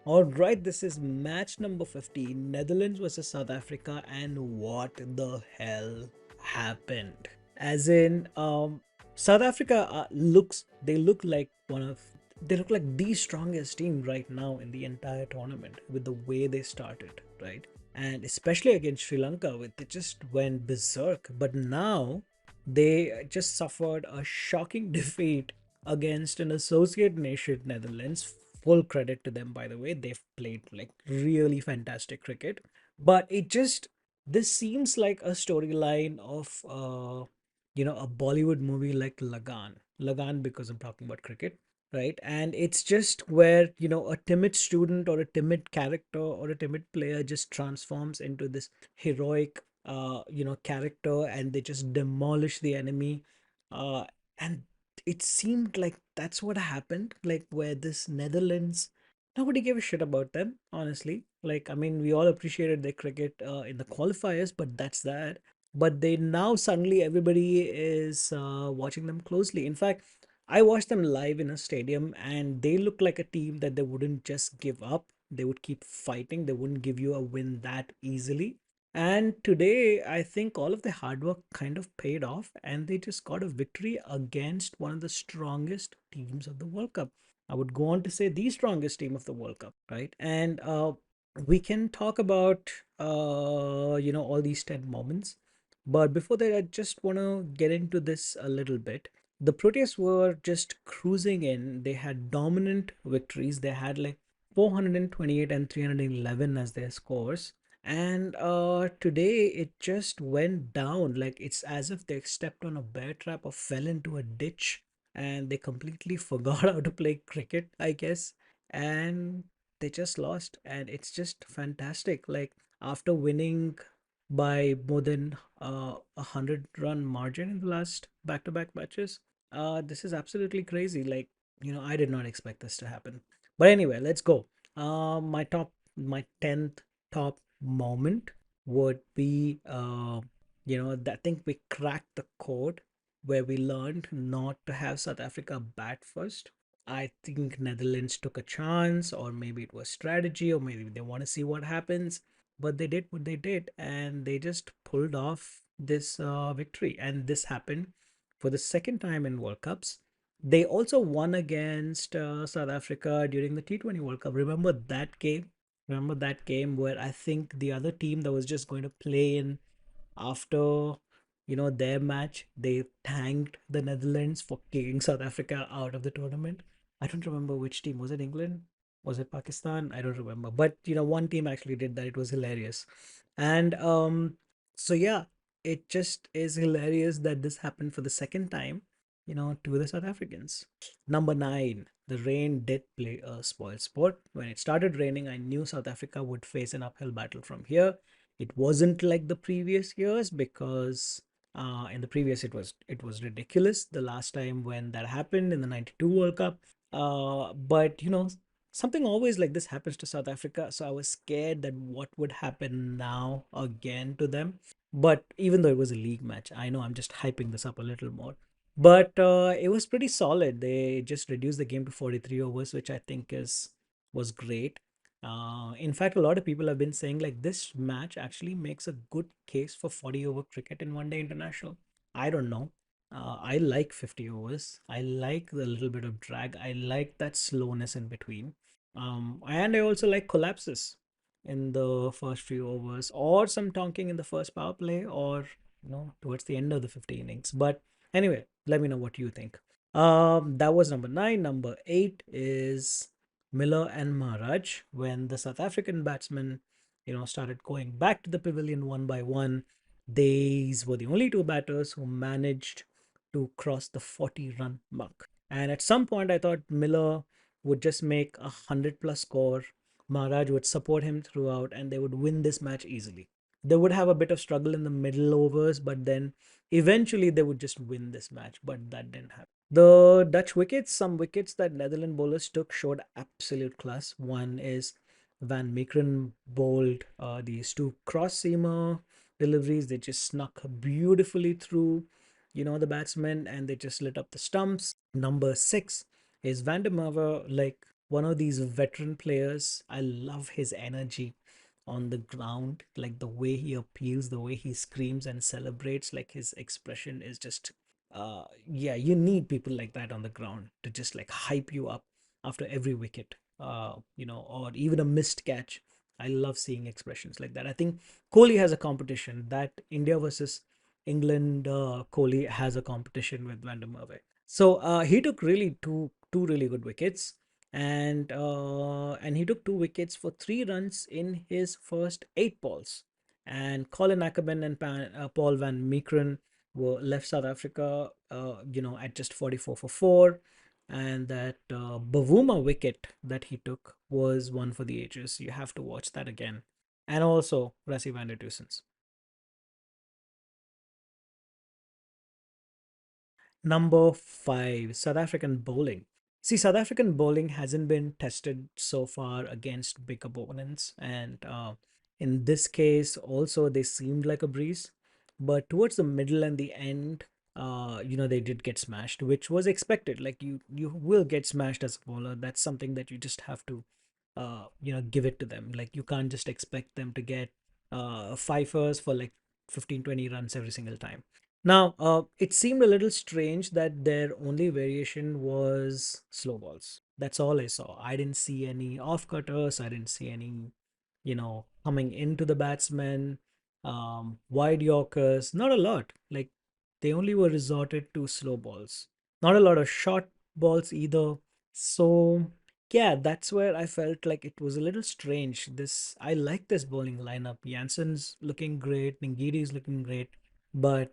All right, this is match number 15, Netherlands versus South Africa, and what the hell happened? As in, South Africa they look like they look like the strongest team right now in the entire tournament with the way they started, right? And especially against Sri Lanka, they just went berserk. But now they just suffered a shocking defeat against an associate nation, Netherlands. Full credit to them, by the way. They've played like really fantastic cricket. But this seems like a storyline of a Bollywood movie like Lagan. Lagan, because I'm talking about cricket, right? And it's just where, a timid student or a timid character or a timid player just transforms into this heroic character, and they just demolish the enemy. And it seemed like that's what happened, like where this Netherlands, nobody gave a shit about them, honestly. Like, I mean, we all appreciated their cricket in the qualifiers, but that's that. But they now suddenly everybody is watching them closely. In fact, I watched them live in a stadium, and they look like a team that they wouldn't just give up. They would keep fighting. They wouldn't give you a win that easily. And today, I think all of the hard work kind of paid off, and they just got a victory against one of the strongest teams of the World Cup. I would go on to say the strongest team of the World Cup, right? And we can talk about all these 10 moments. But before that, I just want to get into this a little bit. The Proteas were just cruising in. They had dominant victories. They had like 428 and 311 as their scores. And today it just went down. Like it's as if they stepped on a bear trap or fell into a ditch, and they completely forgot how to play cricket, I guess. And they just lost. And it's just fantastic. Like after winning by more than 100-run margin in the last back-to-back matches, this is absolutely crazy. Like, I did not expect this to happen. But anyway, let's go. My 10th top moment would be I think we cracked the code where we learned not to have South Africa bat first. I think Netherlands took a chance, or maybe it was strategy, or maybe they want to see what happens. But they did what they did, and they just pulled off this victory. And this happened for the second time in World Cups. They also won against South Africa during the T20 World Cup. Remember that game? Remember that game where I think the other team that was just going to play in after their match, they thanked the Netherlands for kicking South Africa out of the tournament. I don't remember which team. Was it England? Was it Pakistan? I don't remember. But one team actually did that. It was hilarious. And so yeah, it just is hilarious that this happened for the second time, to the South Africans. Number nine, the rain did play a spoil sport. When it started raining, I knew South Africa would face an uphill battle from here. It wasn't like the previous years, because in the previous it was ridiculous the last time when that happened in the 92 World Cup. But something always like this happens to South Africa, so I was scared that what would happen now again to them. But even though it was a league match, I know I'm just hyping this up a little more. But it was pretty solid. They just reduced the game to 43 overs, which I think is was great. In fact, a lot of people have been saying like this match actually makes a good case for 40 over cricket in one day international. I don't know. I like 50 overs. I like the little bit of drag. I like that slowness in between. And I also like collapses in the first few overs, or some tonking in the first power play, or towards the end of the 50 innings. But anyway, let me know what you think. That was number nine. Number eight is Miller and Maharaj, when the South African batsmen, started going back to the pavilion one by one. These were the only two batters who managed to cross the 40-run mark. And at some point, I thought Miller would just make 100+ score. Maharaj would support him throughout, and they would win this match easily. They would have a bit of struggle in the middle overs, but then eventually they would just win this match. But that didn't happen. The Dutch wickets, some wickets that Netherlands bowlers took showed absolute class. One is Van Meekeren bowled these two cross seamer deliveries. They just snuck beautifully through, the batsmen, and they just lit up the stumps. Number six is Van der Merwe. Like, one of these veteran players. I love his energy on the ground, like the way he appeals, the way he screams and celebrates, like his expression is just yeah, you need people like that on the ground to just like hype you up after every wicket, or even a missed catch. I love seeing expressions like that. I think Kohli has a competition that India versus England. Kohli has a competition with Van der Merwe. So he took really two really good wickets, and he took two wickets for 3 runs in his first 8 balls. And Colin Ackerman and Paul van Meekeren were left South Africa, at just 44 for 4. And that Bavuma wicket that he took was one for the ages. You have to watch that again. And also Rassie van der Dusen's. Number 5, South African bowling. See, South African bowling hasn't been tested so far against big opponents, and in this case, also they seemed like a breeze. But towards the middle and the end, they did get smashed, which was expected. Like you will get smashed as a bowler. That's something that you just have to, give it to them. Like you can't just expect them to get fifers for like 15-20 runs every single time. Now, it seemed a little strange that their only variation was slow balls. That's all I saw. I didn't see any off cutters. I didn't see any, coming into the batsman, wide yorkers. Not a lot. Like they only were resorted to slow balls. Not a lot of short balls either. So yeah, that's where I felt like it was a little strange. I like this bowling lineup. Jansen's looking great. Ngiri's looking great, but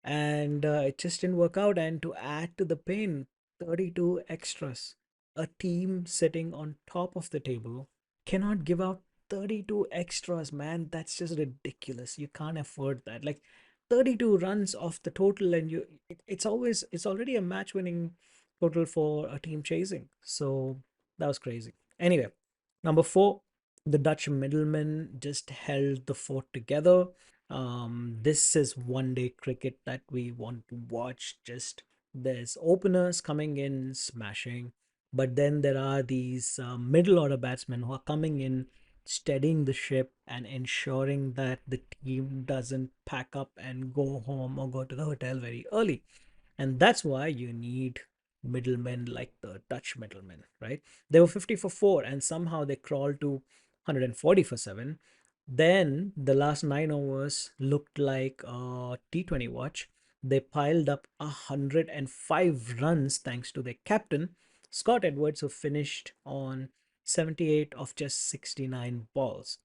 it just didn't work out. And to add to the pain, 32 extras. A team sitting on top of the table cannot give out 32 extras, man. That's just ridiculous. You can't afford that. Like 32 runs off the total, and it's already a match winning total for a team chasing. So that was crazy. Anyway, number 4, the Dutch middlemen just held the fort together. This is one day cricket that we want to watch. Just there's openers coming in smashing, but then there are these middle order batsmen who are coming in, steadying the ship and ensuring that the team doesn't pack up and go home or go to the hotel very early. And that's why you need middlemen like the Dutch middlemen, right? They were 50 for 4 and somehow they crawled to 140 for 7. Then the last 9 overs looked like a T20 watch. They piled up 105 runs thanks to their captain, Scott Edwards, who finished on 78 of just 69 balls.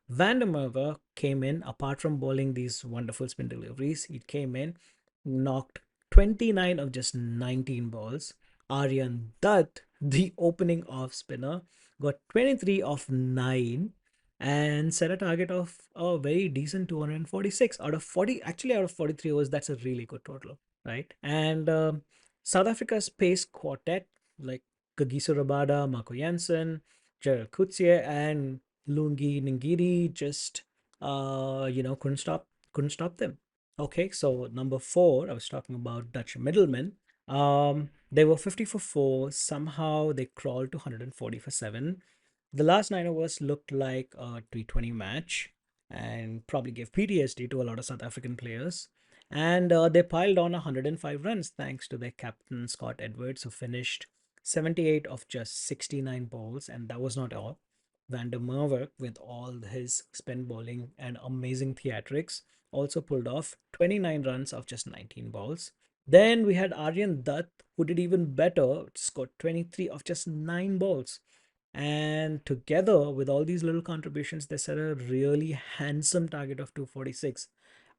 Van der Merwe came in, apart from bowling these wonderful spin deliveries, he came in, knocked 29 of just 19 balls. Aryan Dutt, the opening off spinner, got 23 of 9 and set a target of a very decent 246 out of 40. Actually, out of 43 overs, that's a really good total, right? And South Africa's pace quartet, like Kagiso Rabada, Marco Jansen, Gerald Coetzee, and Lungi Ningiri, just couldn't stop them. Okay, so number 4, I was talking about Dutch middlemen. They were 50 for 4. Somehow they crawled to 140 for 7. The last 9 overs looked like a T20 match and probably gave PTSD to a lot of South African players. And they piled on 105 runs thanks to their captain, Scott Edwards, who finished 78 of just 69 balls. And that was not all. Van der Merwe, with all his spin bowling and amazing theatrics, also pulled off 29 runs of just 19 balls. Then we had Aryan Dutt, who did even better, scored 23 of just 9 balls. And together with all these little contributions, they set a really handsome target of 246.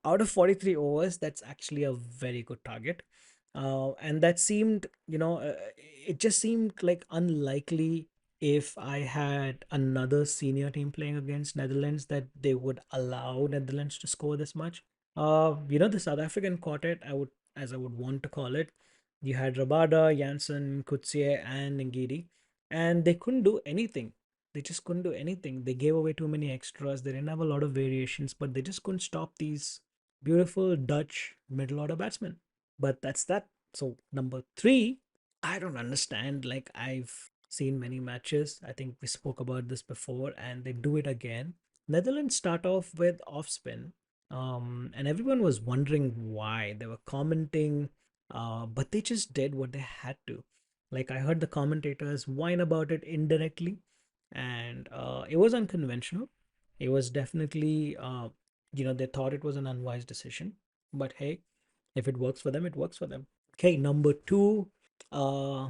Out of 43 overs, that's actually a very good target. And that seemed, it just seemed like unlikely if I had another senior team playing against Netherlands that they would allow Netherlands to score this much. The South African quartet, as I would want to call it, you had Rabada, Janssen, Coetzee, and Ngidi, and they couldn't do anything. They just couldn't do anything. They gave away too many extras. They didn't have a lot of variations, but they just couldn't stop these beautiful Dutch middle order batsmen. But that's that. So number 3, I don't understand. Like I've seen many matches. I think we spoke about this before, and they do it again. Netherlands start off with off spin, and everyone was wondering why. They were commenting, but they just did what they had to. Like I heard the commentators whine about it indirectly, and it was unconventional. It was definitely, they thought it was an unwise decision. But hey, if it works for them, it works for them. Okay, number two, uh,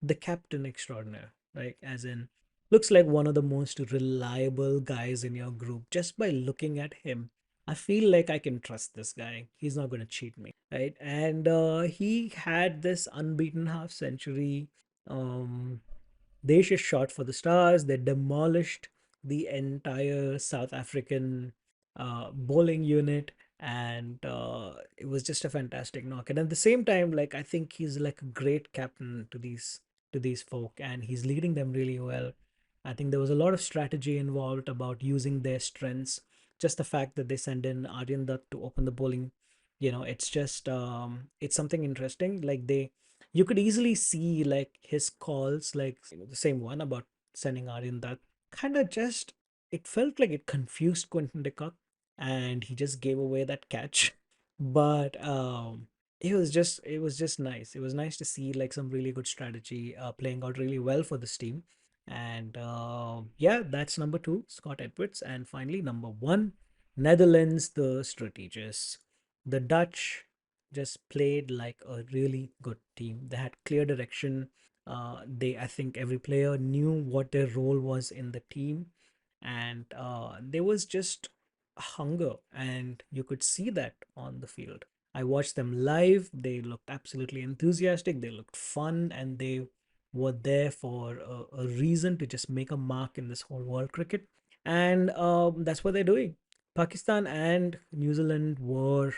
the captain extraordinaire, right? As in, looks like one of the most reliable guys in your group. Just by looking at him, I feel like I can trust this guy. He's not going to cheat me, right? And he had this unbeaten half century. Um, they just shot for the stars. They demolished the entire South African bowling unit, and it was just a fantastic knock. And at the same time, like I think he's like a great captain to these folk, and he's leading them really well. I think there was a lot of strategy involved about using their strengths. Just the fact that they send in Aryan Dutt to open the bowling, it's just it's something interesting. Like you could easily see like his calls, like the same one about sending Aryan, that kind of just it felt like it confused Quentin de Kock, and he just gave away that catch. But it was just nice. It was nice to see like some really good strategy playing out really well for this team. And yeah, that's number two, Scott Edwards. And finally, number one, Netherlands, the strategists. The Dutch just played like a really good team. They had clear direction. I think every player knew what their role was in the team, and there was just hunger, and you could see that on the field. I watched them live. They looked absolutely enthusiastic. They looked fun, and they were there for a reason to just make a mark in this whole world cricket. And that's what they're doing. Pakistan and New Zealand were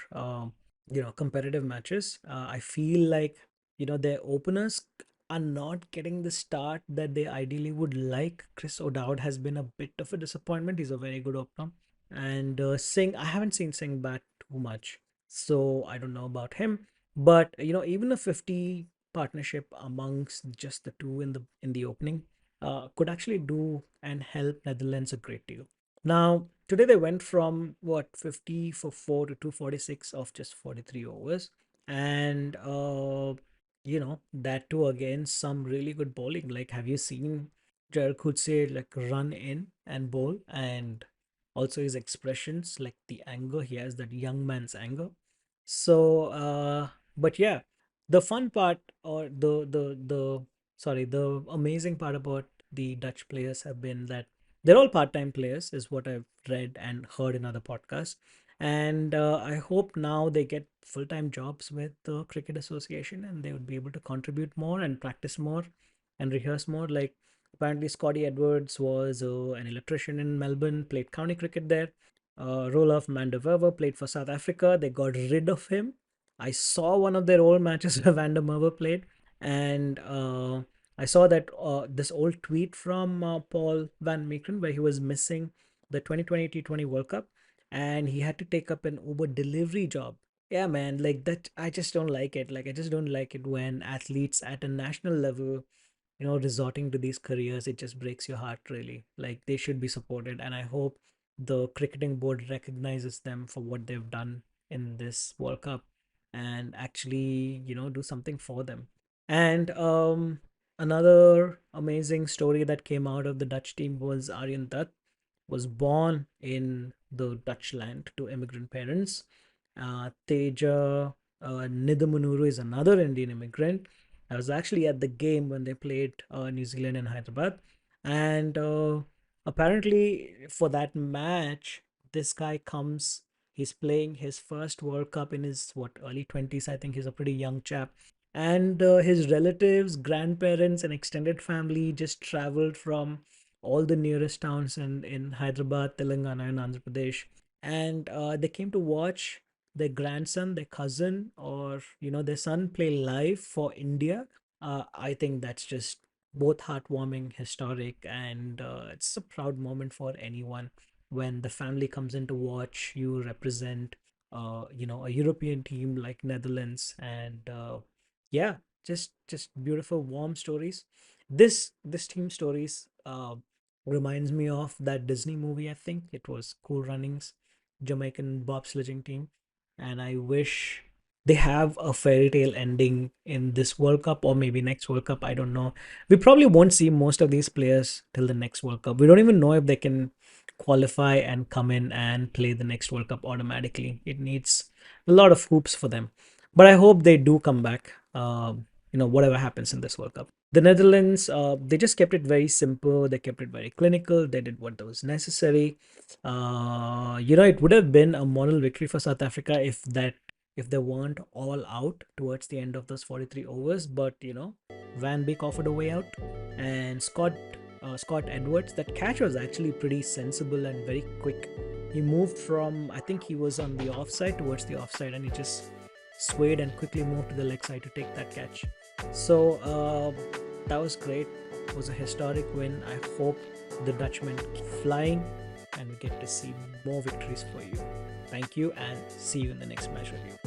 competitive matches. I feel like their openers are not getting the start that they ideally would like. Chris O'Dowd has been a bit of a disappointment. He's a very good opener. And Singh, I haven't seen Singh bat too much, so I don't know about him. But even a 50 partnership amongst just the two in the opening could actually do and help Netherlands a great deal. Now, today they went from what 50 for 4 to 246 of just 43 overs. And that too again some really good bowling. Like, have you seen Jared Coetzee like run in and bowl, and also his expressions, like the anger he has, that young man's anger. So but yeah, the fun part, or the sorry, the amazing part about the Dutch players have been that they're all part-time players, is what I've read and heard in other podcasts. And I hope now they get full-time jobs with the Cricket Association, and they would be able to contribute more and practice more and rehearse more. Like, apparently Scotty Edwards was an electrician in Melbourne, played county cricket there. Roelof Mandeverver played for South Africa. They got rid of him. I saw one of their old matches where Van der Merwe played, and I saw that this old tweet from Paul Van Meekeren where he was missing the 2020 T20 World Cup, and he had to take up an Uber delivery job. Yeah, man, like that. I just don't like it. Like, I just don't like it when athletes at a national level resorting to these careers. It just breaks your heart, really. Like, they should be supported, and I hope the cricketing board recognizes them for what they've done in this World Cup, and actually do something for them. And another amazing story that came out of the Dutch team was Aryan Dutt was born in the Dutch land to immigrant parents. Teja Nidamunuru is another Indian immigrant. I was actually at the game when they played New Zealand and Hyderabad. And apparently, for that match, this guy comes, he's playing his first World Cup in his, what, early 20s. I think he's a pretty young chap. And his relatives, grandparents, and extended family just traveled from all the nearest towns in Hyderabad, Telangana, and Andhra Pradesh. And they came to watch their grandson, their cousin, or their son play live for India. I think that's just both heartwarming, historic, and it's a proud moment for anyone when the family comes in to watch you represent, a European team like Netherlands. And yeah, just beautiful, warm stories. This team stories reminds me of that Disney movie. I think it was Cool Runnings, Jamaican bobsledding team, and I wish they have a fairy tale ending in this World Cup or maybe next World Cup. I don't know. We probably won't see most of these players till the next World Cup. We don't even know if they can qualify and come in and play the next World Cup automatically. It needs a lot of hoops for them, but I hope they do come back. Whatever happens in this World Cup. The Netherlands, they just kept it very simple. They kept it very clinical. They did what was necessary. It would have been a moral victory for South Africa if they weren't all out towards the end of those 43 overs. But Van Beek offered a way out, and Scott Edwards. That catch was actually pretty sensible and very quick. He moved from, I think he was on the offside towards the offside, and he just swayed and quickly moved to the leg side to take that catch. So that was great. It was a historic win. I hope the Dutchmen keep flying and we get to see more victories for you. Thank you and see you in the next match review.